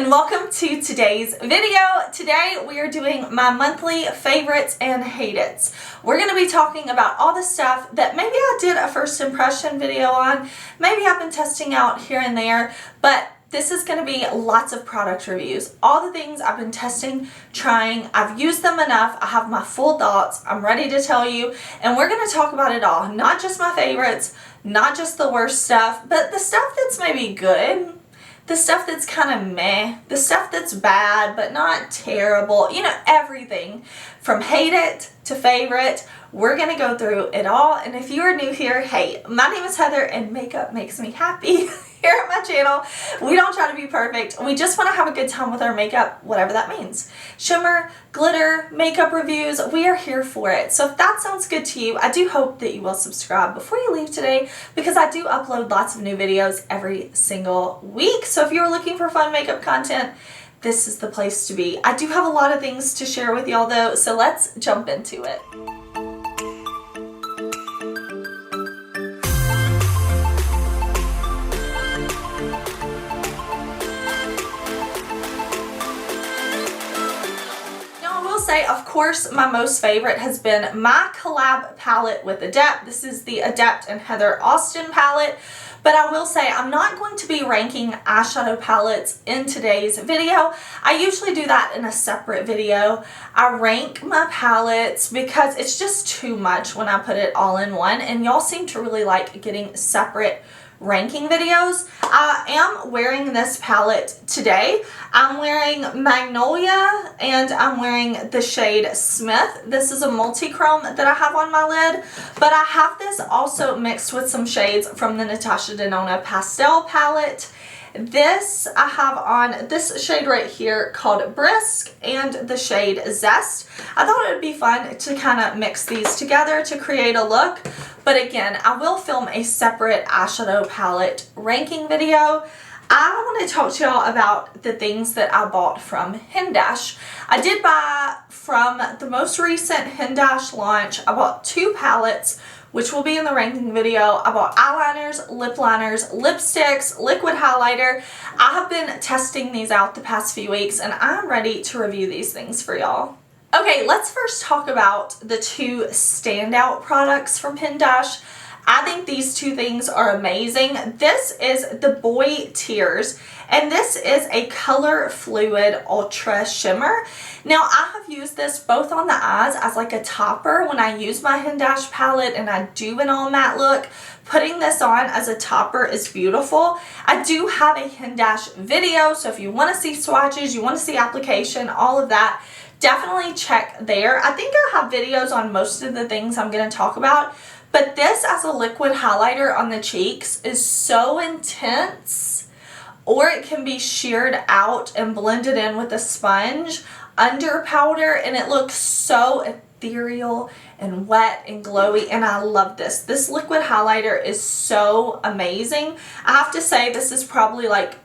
and welcome to today's video. Today we are doing my monthly favorites and hate-its. We're going to be talking about all the stuff that maybe I did a first impression video on, maybe I've been testing out here and there, but this is going to be lots of product reviews. All the things I've been testing, trying, I've used them enough, I have my full thoughts, I'm ready to tell you, and we're going to talk about it all. Not just my favorites, not just the worst stuff, but the stuff that's maybe good, the stuff that's kind of meh, the stuff that's bad but not terrible, you know, everything from hate it to favorite. We're going to go through it all, and if you are new here, hey, my name is Heather and makeup makes me happy. Here at my channel, we don't try to be perfect. We just want to have a good time with our makeup, whatever that means. Shimmer, glitter, makeup reviews, we are here for it. So if that sounds good to you, I do hope that you will subscribe before you leave today because I do upload lots of new videos every single week. So if you're looking for fun makeup content, this is the place to be. I do have a lot of things to share with y'all though, so let's jump into it. Of course, my most favorite has been my collab palette with Adept. This is the Adept and Heather Austin palette. But I will say I'm not going to be ranking eyeshadow palettes in today's video. I usually do that in a separate video. I rank my palettes because it's just too much when I put it all in one, and y'all seem to really like getting separate ranking videos. I am wearing this palette today. I'm wearing Magnolia and I'm wearing the shade Smith. This is a multi-chrome that I have on my lid, but I have this also mixed with some shades from the NATASHA DENONA Pastel palette. This I have on this shade right here called Brisk and the shade Zest. I thought it would be fun to kind of mix these together to create a look, but again, I will film a separate eyeshadow palette ranking video. I want to talk to y'all about the things that I bought from HINDASH. I did buy from the most recent HINDASH launch. I bought two palettes, which will be in the ranking video. I bought eyeliners, lip liners, lipsticks, liquid highlighter. I have been testing these out the past few weeks and I'm ready to review these things for y'all. Okay, let's first talk about the two standout products from HINDASH. I think these two things are amazing. This is the Boy Tears, and this is a Color Fluid Ultra Shimmer. Now, I have used this both on the eyes as like a topper when I use my HINDASH palette and I do an all matte look. Putting this on as a topper is beautiful. I do have a HINDASH video, so if you want to see swatches, you want to see application, all of that, definitely check there. I think I have videos on most of the things I'm going to talk about. But this as a liquid highlighter on the cheeks is so intense, or it can be sheared out and blended in with a sponge under powder, and it looks so ethereal and wet and glowy, and I love this. This liquid highlighter is so amazing. I have to say this is probably like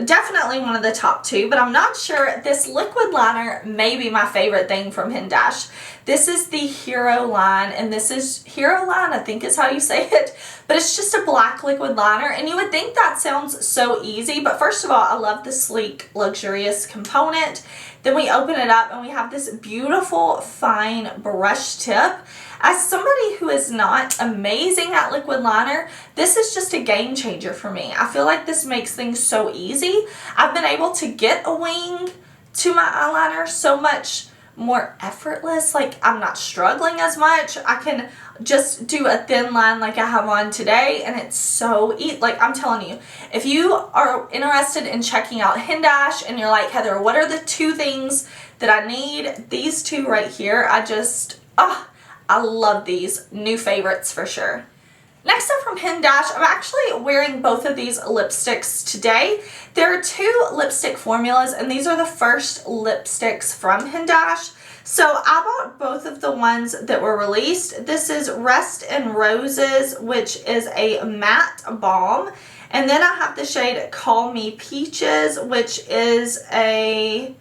definitely one of the top two, but I'm not sure. This liquid liner may be my favorite thing from HINDASH. This is the Hero line, and this is Hero line, I think is how you say it, but it's just a black liquid liner, and you would think that sounds so easy, but first of all, I love the sleek, luxurious component. Then we open it up and we have this beautiful fine brush tip. As somebody who is not amazing at liquid liner, this is just a game changer for me. I feel like this makes things so easy. I've been able to get a wing to my eyeliner so much more effortless. Like, I'm not struggling as much. I can just do a thin line like I have on today, and it's so easy. Like, I'm telling you, if you are interested in checking out HINDASH and you're like, Heather, what are the two things that I need? These two right here, I love these. New favorites for sure. Next up from HINDASH, I'm actually wearing both of these lipsticks today. There are two lipstick formulas, and these are the first lipsticks from HINDASH. So I bought both of the ones that were released. This is Rest in Roses, which is a matte balm. And then I have the shade Call Me Peaches, which is a,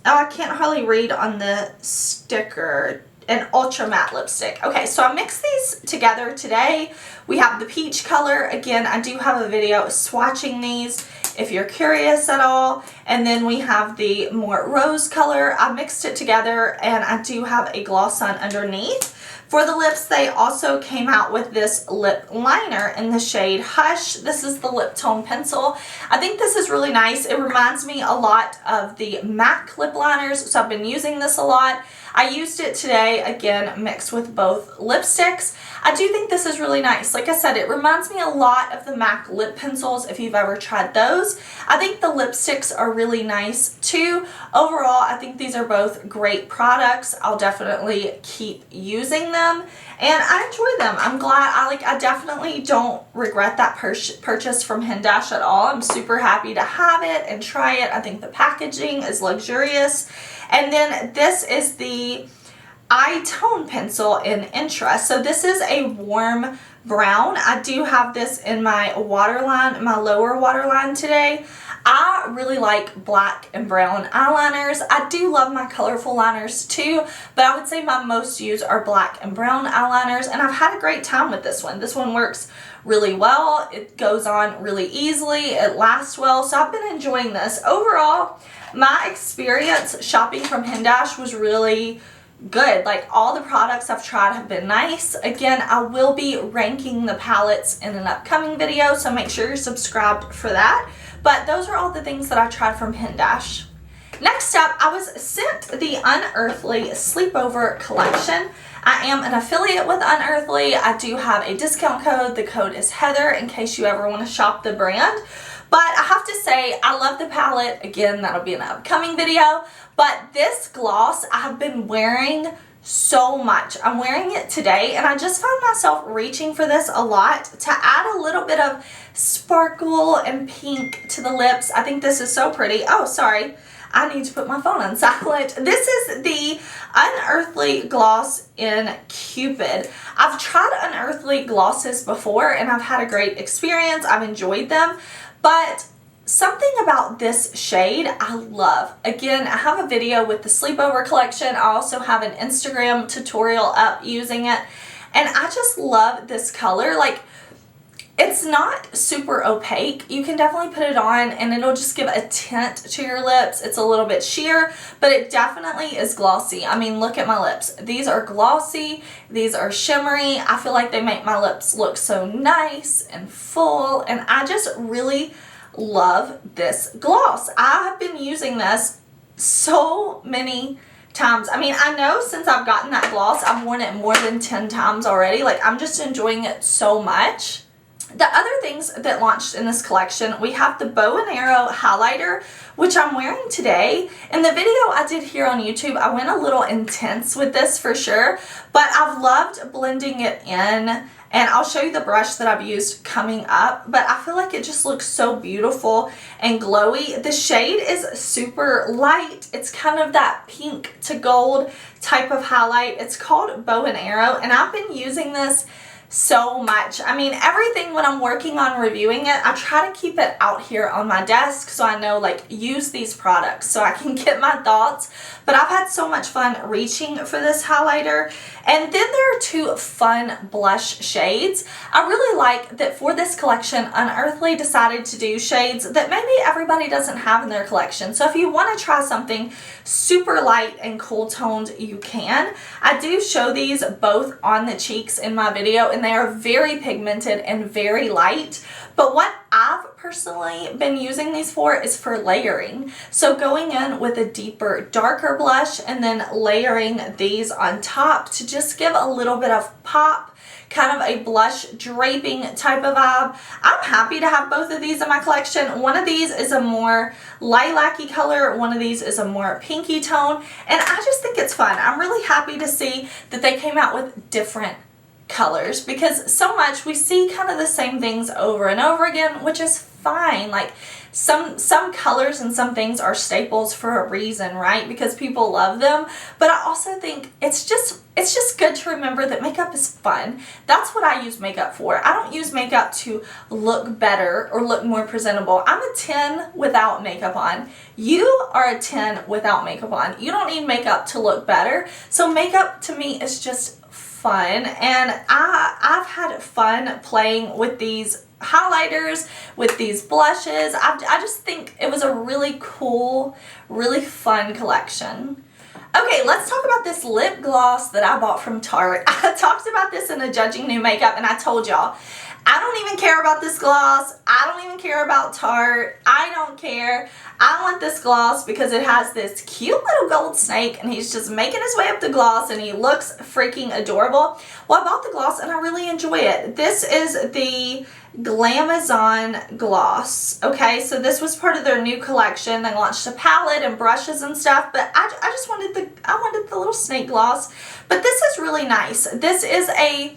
I can't hardly read on the sticker. an ultra matte lipstick. Okay, so I mixed these together today. We have the peach color. Again, I do have a video swatching these if you're curious at all. And then we have the more rose color. I mixed it together, and I do have a gloss on underneath. For the lips, they also came out with this lip liner in the shade Hush. This is the lip tone pencil. I think this is really nice. It reminds me a lot of the MAC lip liners, so I've been using this a lot. I used it today, again, mixed with both lipsticks. I do think this is really nice. Like I said, it reminds me a lot of the MAC lip pencils if you've ever tried those. I think the lipsticks are really nice too. Overall, I think these are both great products. I'll definitely keep using them, and I enjoy them. I'm glad. I definitely don't regret that purchase from HINDASH at all. I'm super happy to have it and try it. I think the packaging is luxurious. And then this is the eye tone pencil in Intra. So this is a warm brown. I do have this in my waterline, my lower waterline today. I really like black and brown eyeliners. I do love my colorful liners too, but I would say my most used are black and brown eyeliners, and I've had a great time with this one. This one works really well. It goes on really easily. It lasts well, so I've been enjoying this. Overall, my experience shopping from HINDASH was really good. Like, all the products I've tried have been nice. Again, I will be ranking the palettes in an upcoming video, so make sure you're subscribed for that. But those are all the things that I tried from HINDASH. Next up, I was sent the Unearthly Sleepover collection. I am an affiliate with Unearthly. I do have a discount code. The code is Heather in case you ever want to shop the brand. But I have to say, I love the palette. Again, that'll be an upcoming video. But this gloss I have been wearing so much. I'm wearing it today, and I just found myself reaching for this a lot to add a little bit of sparkle and pink to the lips. I think this is so pretty. Oh, sorry. I need to put my phone on silent. This is the Unearthly gloss in Cupid. I've tried Unearthly glosses before, and I've had a great experience. I've enjoyed them. But something about this shade I love. Again, I have a video with the Sleepover collection. I also have an Instagram tutorial up using it. And I just love this color. Like, it's not super opaque. You can definitely put it on and it'll just give a tint to your lips. It's a little bit sheer, but it definitely is glossy. I mean, look at my lips. These are glossy. These are shimmery. I feel like they make my lips look so nice and full, and I just really love this gloss. I have been using this so many times. I mean, I know since I've gotten that gloss, I've worn it more than 10 times already. Like, I'm just enjoying it so much. The other things that launched in this collection, we have the Bow and Arrow highlighter, which I'm wearing today. In the video I did here on YouTube, I went a little intense with this for sure, but I've loved blending it in, and I'll show you the brush that I've used coming up, but I feel like it just looks so beautiful and glowy. The shade is super light. It's kind of that pink to gold type of highlight. It's called Bow and Arrow, and I've been using this so much. I mean, everything when I'm working on reviewing it, I try to keep it out here on my desk so I know, like, use these products so I can get my thoughts. But I've had so much fun reaching for this highlighter. And then there are two fun blush shades. I really like that for this collection, Unearthly decided to do shades that maybe everybody doesn't have in their collection. So if you want to try something super light and cool toned, you can. I do show these both on the cheeks in my video, and they are very pigmented and very light. But what I've personally been using these for is for layering. So going in with a deeper, darker blush and then layering these on top to just give a little bit of pop, kind of a blush draping type of vibe. I'm happy to have both of these in my collection. One of these is a more lilac-y color, one of these is a more pinky tone, and I just think it's fun. I'm really happy to see that they came out with different colors, because so much we see kind of the same things over and over again, which is fine. Like, some colors and some things are staples for a reason, right? Because people love them. But I also think it's just good to remember that makeup is fun. That's what I use makeup for. I don't use makeup to look better or look more presentable. I'm a 10 without makeup on. You are a 10 without makeup on. You don't need makeup to look better. So makeup to me is just fun, and I've had fun playing with these highlighters, with these blushes. I just think it was a really cool, really fun collection. Okay, let's talk about this lip gloss that I bought from Tarte. I talked about this in a Judging New Makeup, and I told y'all, I don't even care about this gloss. I don't even care about Tarte. I don't care. I want this gloss because it has this cute little gold snake, and he's just making his way up the gloss, and he looks freaking adorable. Well, I bought the gloss, and I really enjoy it. This is the Glamazon gloss. Okay, so this was part of their new collection. They launched a palette and brushes and stuff, but I just wanted the little snake gloss. But this is really nice. This is a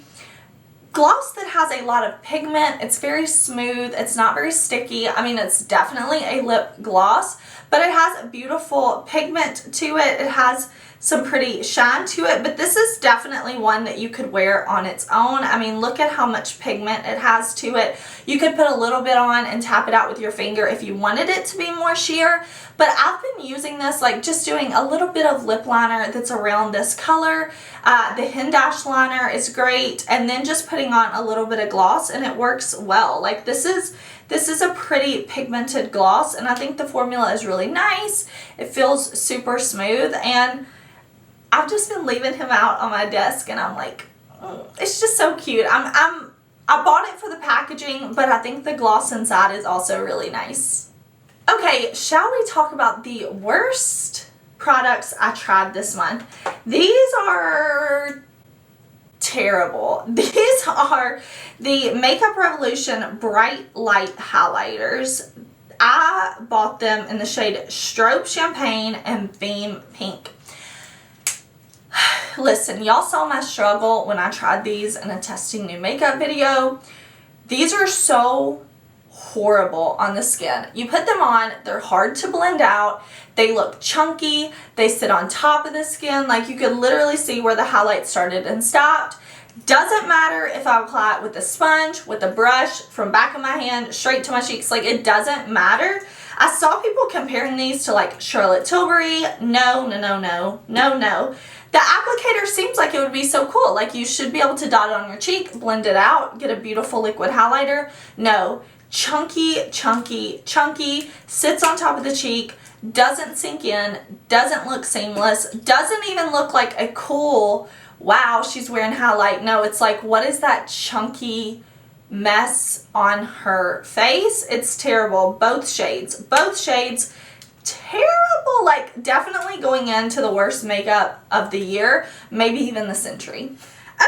gloss that has a lot of pigment. It's very smooth. It's not very sticky. I mean, it's definitely a lip gloss, but it has a beautiful pigment to it. It has some pretty shine to it, but this is definitely one that you could wear on its own. I mean, look at how much pigment it has to it. You could put a little bit on and tap it out with your finger if you wanted it to be more sheer, but I've been using this, like just doing a little bit of lip liner that's around this color. The HINDASH liner is great, and then just putting on a little bit of gloss, and it works well. Like this is a pretty pigmented gloss, and I think the formula is really nice. It feels super smooth, and I've just been leaving him out on my desk, and I'm like, it's just so cute. I bought it for the packaging, but I think the gloss inside is also really nice. Okay, shall we talk about the worst products I tried this month? These are terrible. These are the Makeup Revolution Bright Light Highlighters. I bought them in the shade Strobe Champagne and Beam Pink. Listen, y'all saw my struggle when I tried these in a testing new makeup video. These are so horrible on the skin. You put them on, they're hard to blend out, they look chunky, they sit on top of the skin, like you could literally see where the highlight started and stopped. Doesn't matter if I apply it with a sponge, with a brush, from back of my hand, straight to my cheeks, like it doesn't matter. I saw people comparing these to like Charlotte Tilbury. No. The applicator seems like it would be so cool. Like you should be able to dot it on your cheek, blend it out, get a beautiful liquid highlighter. No, chunky, sits on top of the cheek, doesn't sink in, doesn't look seamless, doesn't even look like a cool, wow, she's wearing highlight. No, it's like, what is that chunky mess on her face? It's terrible. Both shades, terrible. Like definitely going into the worst makeup of the year, maybe even the century.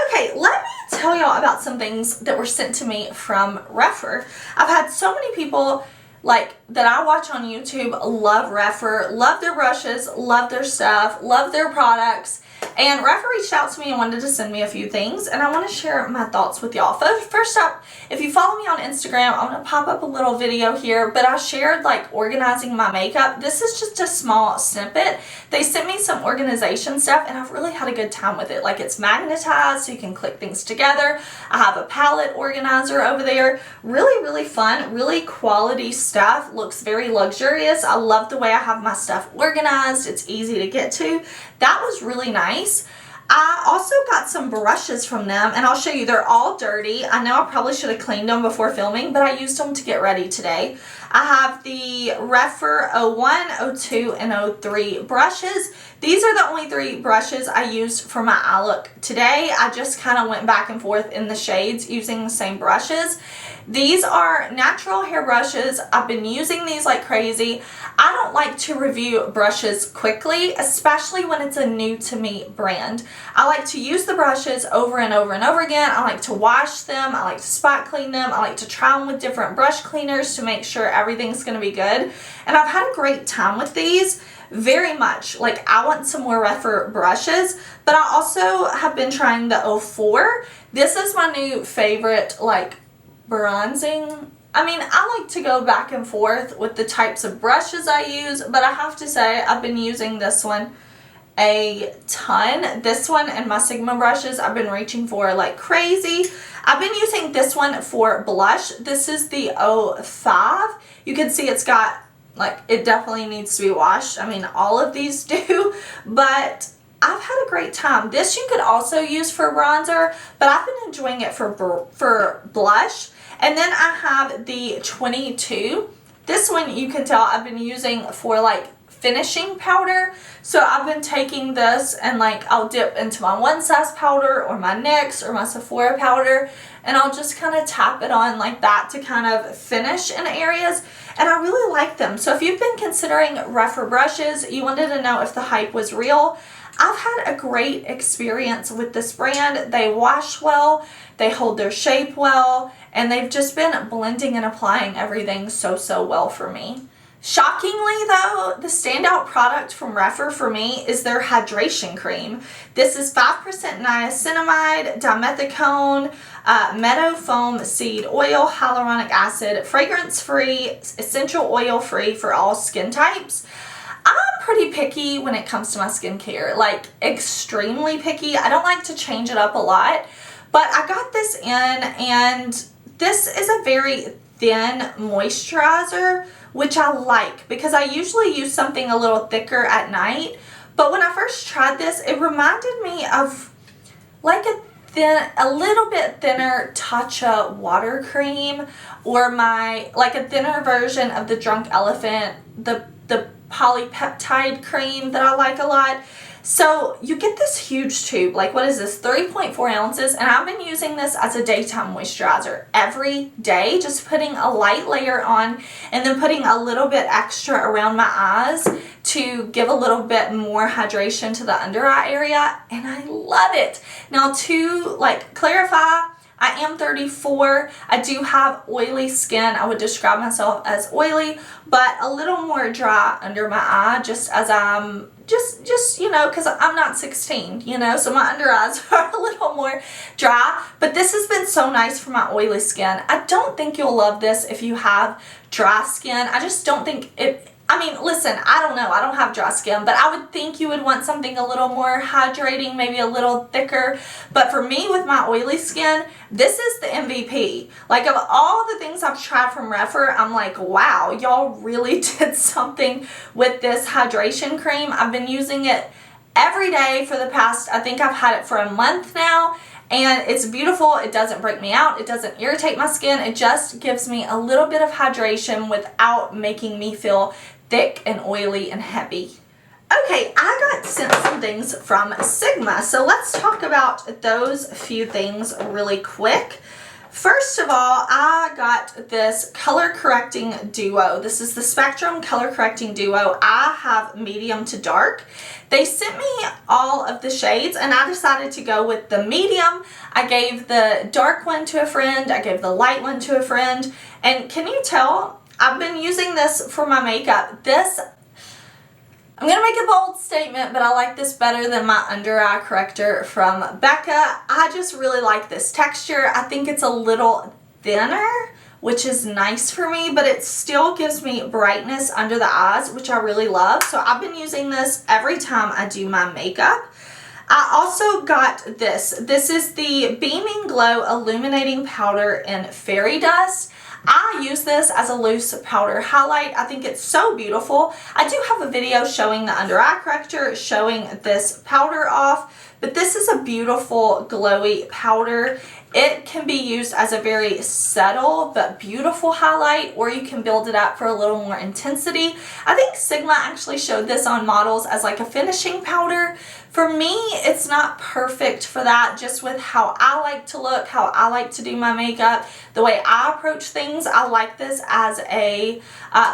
Okay, let me tell y'all about some things that were sent to me from REPHR. I've had so many people like that I watch on YouTube love REPHR, love their brushes, love their stuff, love their products. And REPHR reached out to me and wanted to send me a few things, and I want to share my thoughts with y'all. First up, if you follow me on Instagram, I'm going to pop up a little video here, but I shared like organizing my makeup. This is just a small snippet. They sent me some organization stuff, and I've really had a good time with it. Like it's magnetized, so you can click things together. I have a palette organizer over there. Really fun, really quality stuff. Looks very luxurious. I love the way I have my stuff organized. It's easy to get to. That was really nice. I also got some brushes from them, and I'll show you. They're all dirty. I know I probably should have cleaned them before filming, but I used them to get ready today. I have the REPHR 01, 02, and 03 brushes. These are the only 3 brushes I used for my eye look today. I just kind of went back and forth in the shades using the same brushes. These are natural hair brushes. I've been using these like crazy. I don't like to review brushes quickly, especially when it's a new to me brand. I like to use the brushes over and over and over again. I like to wash them. I like to spot clean them. I like to try them with different brush cleaners to make sure everything's going to be good. And I've had a great time with these. Very much. Like I want some more REPHR brushes, but I also have been trying the 04. This is my new favorite like bronzing I mean, I like to go back and forth with the types of brushes I use, but I have to say I've been using this one a ton. This one and my Sigma brushes I've been reaching for like crazy. I've been using this one for blush. This is the 05. You can see it's got, like, it definitely needs to be washed. I mean, all of these do, but I've had a great time. This you could also use for bronzer, but I've been enjoying it for blush. And then I have the 22. This one you can tell I've been using for like finishing powder. So I've been taking this and like I'll dip into my One Size powder or my NYX or my Sephora powder, and I'll just kind of tap it on like that to kind of finish in areas, and I really like them. So if you've been considering REPHR brushes, you wanted to know if the hype was real, I've had a great experience with this brand. They wash well, they hold their shape well, and they've just been blending and applying everything so well for me. Shockingly though, the standout product from REPHR for me is their hydration cream. This is 5% niacinamide, dimethicone, meadow foam seed oil, hyaluronic acid, fragrance-free, essential oil-free for all skin types. I'm pretty picky when it comes to my skincare, like extremely picky. I don't like to change it up a lot, but I got this in, and this is a very thin moisturizer, which I like because I usually use something a little thicker at night. But when I first tried this, it reminded me of like a little bit thinner Tatcha water cream, or like a thinner version of the Drunk Elephant, the polypeptide cream that I like a lot. So you get this huge tube, like what is this, 3.4 ounces, and I've been using this as a daytime moisturizer every day, just putting a light layer on and then putting a little bit extra around my eyes to give a little bit more hydration to the under eye area, and I love it. Now to like clarify, I am 34. I do have oily skin. I would describe myself as oily, but a little more dry under my eye, just as I'm just you know, because I'm not 16, you know, so my under eyes are a little more dry. But this has been so nice for my oily skin. I don't think you'll love this if you have dry skin. I just don't think it. I mean, listen, I don't know. I don't have dry skin, but I would think you would want something a little more hydrating, maybe a little thicker. But for me, with my oily skin, this is the MVP. Like, of all the things I've tried from REPHR, I'm like, wow, y'all really did something with this hydration cream. I've been using it every day for the past, I think I've had it for a month now. And it's beautiful. It doesn't break me out. It doesn't irritate my skin. It just gives me a little bit of hydration without making me feel thick and oily and heavy. Okay, I got sent some things from Sigma, so let's talk about those few things really quick. First of all, I got this color correcting duo. This is the Spectrum color correcting duo. I have medium to dark. They sent me all of the shades, and I decided to go with the medium. I gave the dark one to a friend. I gave the light one to a friend. And can you tell? I've been using this for my makeup. I'm going to make a bold statement, but I like this better than my under eye corrector from Becca. I just really like this texture. I think it's a little thinner, which is nice for me, but it still gives me brightness under the eyes, which I really love. So I've been using this every time I do my makeup. I also got this. This is the Beaming Glow Illuminating Powder in Fairy Dust. I use this as a loose powder highlight. I think it's so beautiful. I do have a video showing the under eye corrector, showing this powder off, but this is a beautiful glowy powder. It can be used as a very subtle but beautiful highlight, or you can build it up for a little more intensity. I think Sigma actually showed this on models as like a finishing powder. For me, it's not perfect for that, just with how I like to look, how I like to do my makeup, the way I approach things. I like this as a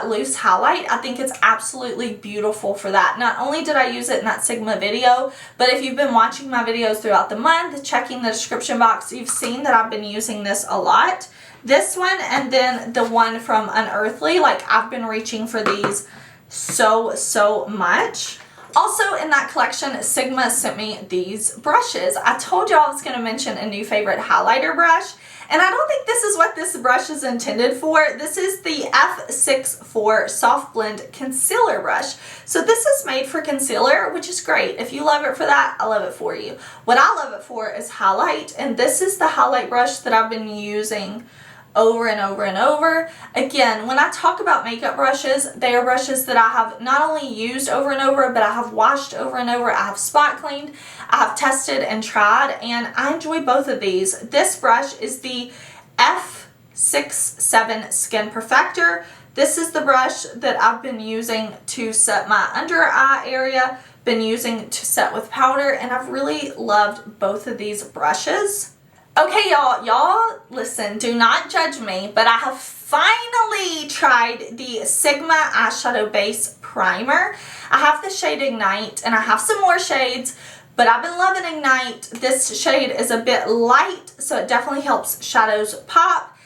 loose highlight. I think it's absolutely beautiful for that. Not only did I use it in that Sigma video, but if you've been watching my videos throughout the month, checking the description box, you've seen that I've been using this a lot. This one and then the one from Unearthly, like I've been reaching for these so much. Also in that collection, Sigma sent me these brushes. I told you I was going to mention a new favorite highlighter brush, And I don't think this is what this brush is intended for. This is the F64 Soft Blend Concealer Brush. So this is made for concealer, which is great. If you love it for that, I love it for you. What I love it for is highlight, and this is the highlight brush that I've been using over and over and over. Again, when I talk about makeup brushes, they are brushes that I have not only used over and over, but I have washed over and over. I have spot cleaned, I have tested and tried, and I enjoy both of these. This brush is the F67 Skin Perfector. This is the brush that I've been using to set my under eye area, been using to set with powder, and I've really loved both of these brushes. Okay, y'all listen, do not judge me, but I have finally tried the Sigma Eyeshadow Base Primer. I have the shade Ignite, and I have some more shades, but I've been loving Ignite. This shade is a bit light, so it definitely helps shadows pop.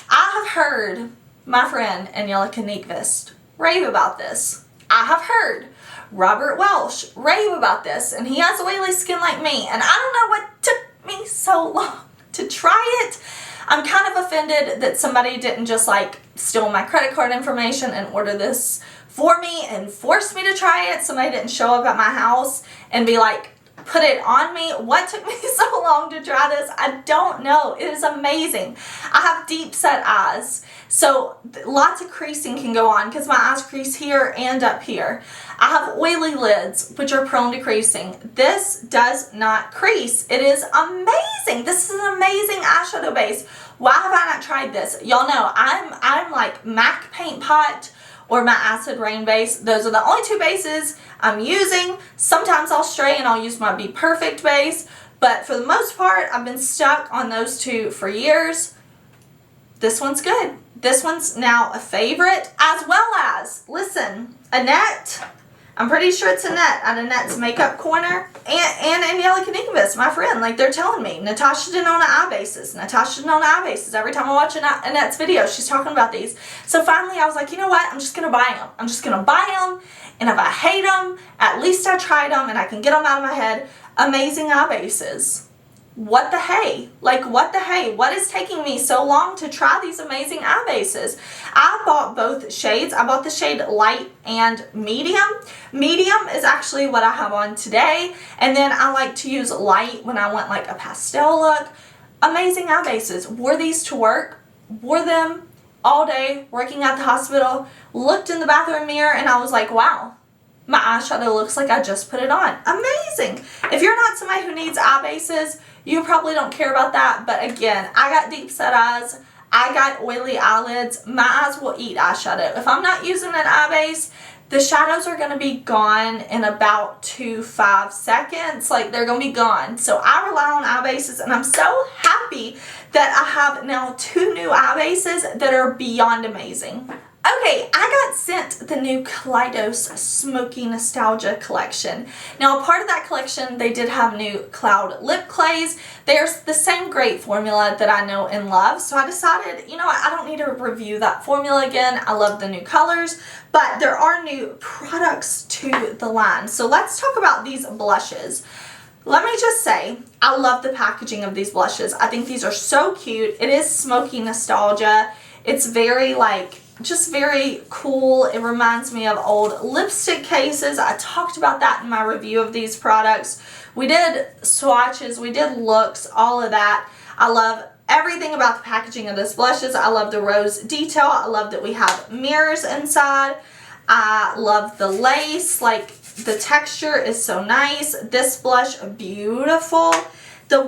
I have heard my friend Angelica Nyqvist rave about this. I have heard Robert Welsh rave about this, and he has oily skin like me, and I don't know what took me so long to try it. I'm kind of offended that somebody didn't just like steal my credit card information and order this for me and force me to try it. Somebody didn't show up at my house and be like, put it on me. What took me so long to try this? I don't know. It is amazing. I have deep set eyes, so lots of creasing can go on because my eyes crease here and up here. I have oily lids, which are prone to creasing. This does not crease. It is amazing. This is an amazing eyeshadow base. Why have I not tried this? Y'all know I'm like MAC Paint Pot or my Acid Rain base. Those are the only two bases I'm using. Sometimes I'll stray and I'll use my Be Perfect base, but for the most part, I've been stuck on those two for years. This one's good. This one's now a favorite, as well as, listen, Annette. I'm pretty sure it's Annette at Annette's Makeup Corner, and Angelica Nyqvist, my friend. Like, they're telling me, NATASHA DENONA eye bases, NATASHA DENONA eye bases. Every time I watch Annette's video, she's talking about these. So finally, I was like, you know what? I'm just going to buy them. I'm just going to buy them, and if I hate them, at least I tried them, and I can get them out of my head. Amazing eye bases. What the hey? Like, what the hey? What is taking me so long to try these amazing eye bases? I bought both shades. I bought the shade Light and Medium. Medium is actually what I have on today, and then I like to use Light when I want like a pastel look. Amazing eye bases. Wore these to work. Wore them all day working at the hospital. Looked in the bathroom mirror and I was like, wow. My eyeshadow looks like I just put it on. Amazing. If you're not somebody who needs eye bases, you probably don't care about that. But again, I got deep set eyes. I got oily eyelids. My eyes will eat eyeshadow. If I'm not using an eye base, the shadows are going to be gone in about 2 to 5 seconds. Like, they're going to be gone. So I rely on eye bases, and I'm so happy that I have now 2 new eye bases that are beyond amazing. Okay, I got sent the new KALEIDOS Smoky Nostalgia Collection. Now, a part of that collection, they did have new cloud lip clays. There's the same great formula that I know and love, so I decided, you know what, I don't need to review that formula again. I love the new colors, but there are new products to the line. So let's talk about these blushes. Let me just say, I love the packaging of these blushes. I think these are so cute. It is smoky nostalgia. It's very like, just very cool. It reminds me of old lipstick cases. I talked about that in my review of these products. We did swatches, we did looks, all of that. I love everything about the packaging of this blushes. I love the rose detail. I love that we have mirrors inside. I love the lace, like the texture is so nice. This blush, beautiful. The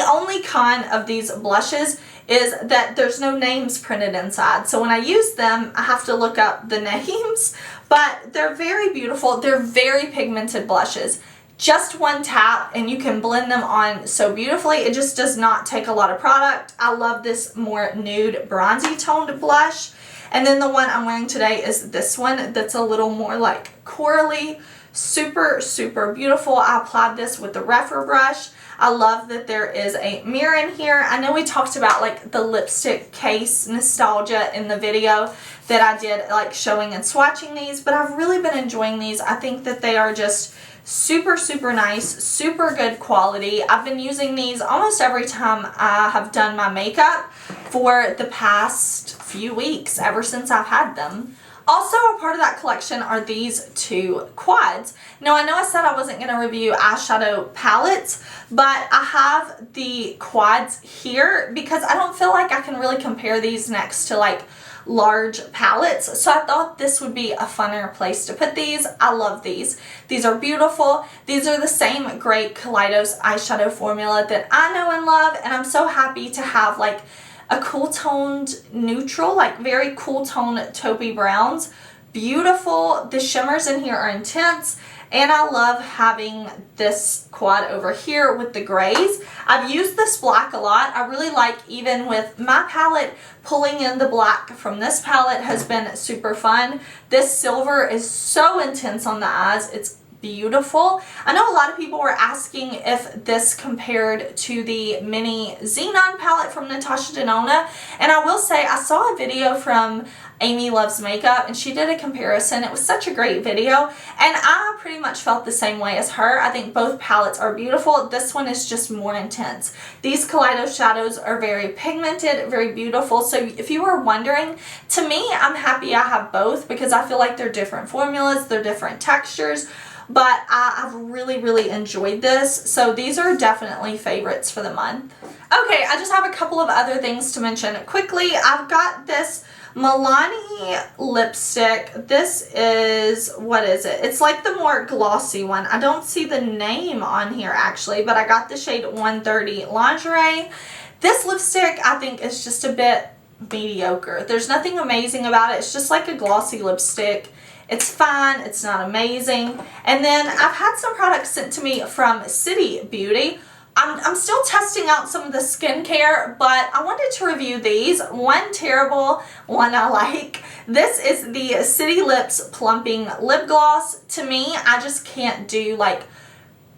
only con of these blushes is that there's no names printed inside. So when I use them, I have to look up the names, but they're very beautiful. They're very pigmented blushes. Just one tap and you can blend them on so beautifully. It just does not take a lot of product. I love this more nude bronzy toned blush. And then the one I'm wearing today is this one that's a little more like corally Super, super beautiful. I applied this with the REPHR brush. I love that there is a mirror in here. I know we talked about like the lipstick case nostalgia in the video that I did, like showing and swatching these, but I've really been enjoying these. I think that they are just super, super nice, super good quality. I've been using these almost every time I have done my makeup for the past few weeks, ever since I've had them. Also, a part of that collection are these two quads. Now, I know I said I wasn't going to review eyeshadow palettes, but I have the quads here because I don't feel like I can really compare these next to like large palettes. So I thought this would be a funner place to put these. I love these. These are beautiful. These are the same great KALEIDOS eyeshadow formula that I know and love, and I'm so happy to have like a cool toned neutral, like very cool toned taupey browns. Beautiful. The shimmers in here are intense, and I love having this quad over here with the grays. I've used this black a lot. I really like, even with my palette, pulling in the black from this palette has been super fun. This silver is so intense on the eyes. It's beautiful. I know a lot of people were asking if this compared to the mini Xenon palette from Natasha Denona, and I will say I saw a video from Amy Loves Makeup and she did a comparison. It was such a great video, and I pretty much felt the same way as her. I think both palettes are beautiful. This one is just more intense. These Kaleidos shadows are very pigmented, very beautiful. So if you were wondering, to me, I'm happy I have both because I feel like they're different formulas, they're different textures. But I've really, really enjoyed this. So these are definitely favorites for the month. Okay, I just have a couple of other things to mention quickly. I've got this Milani lipstick. This is, what is it? It's like the more glossy one. I don't see the name on here actually, but I got the shade 130 Lingerie. This lipstick I think is just a bit mediocre. There's nothing amazing about it. It's just like a glossy lipstick. It's fine, it's not amazing. And then I've had some products sent to me from City Beauty. I'm still testing out some of the skincare, but I wanted to review these. One terrible, one I like. This is the City Lips Plumping Lip Gloss. To me, I just can't do like,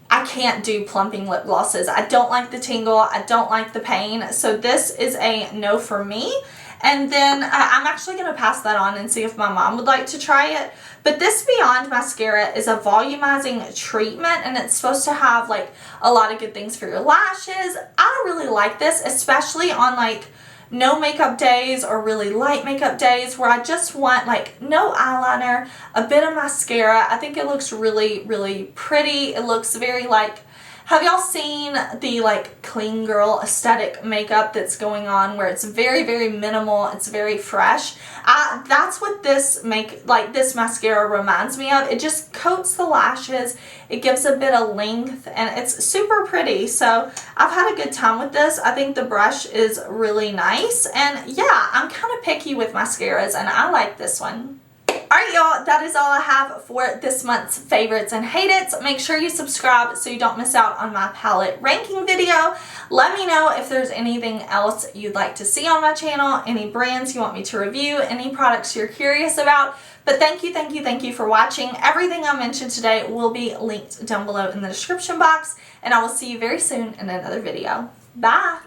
I can't do plumping lip glosses. I don't like the tingle, I don't like the pain. So this is a no for me. And then I'm actually going to pass that on and see if my mom would like to try it. But this Beyond mascara is a volumizing treatment, and it's supposed to have like a lot of good things for your lashes. I really like this, especially on like no makeup days or really light makeup days where I just want like no eyeliner, a bit of mascara. I think it looks really, really pretty. It looks very like, have y'all seen the like clean girl aesthetic makeup that's going on where it's very, very minimal, it's very fresh? That's what this this mascara reminds me of. It just coats the lashes, it gives a bit of length, and it's super pretty. So I've had a good time with this. I think the brush is really nice, and yeah, I'm kind of picky with mascaras and I like this one. Alright y'all, that is all I have for this month's favorites and hate it's. Make sure you subscribe so you don't miss out on my palette ranking video. Let me know if there's anything else you'd like to see on my channel, any brands you want me to review, any products you're curious about. But thank you for watching. Everything I mentioned today will be linked down below in the description box, and I will see you very soon in another video. Bye!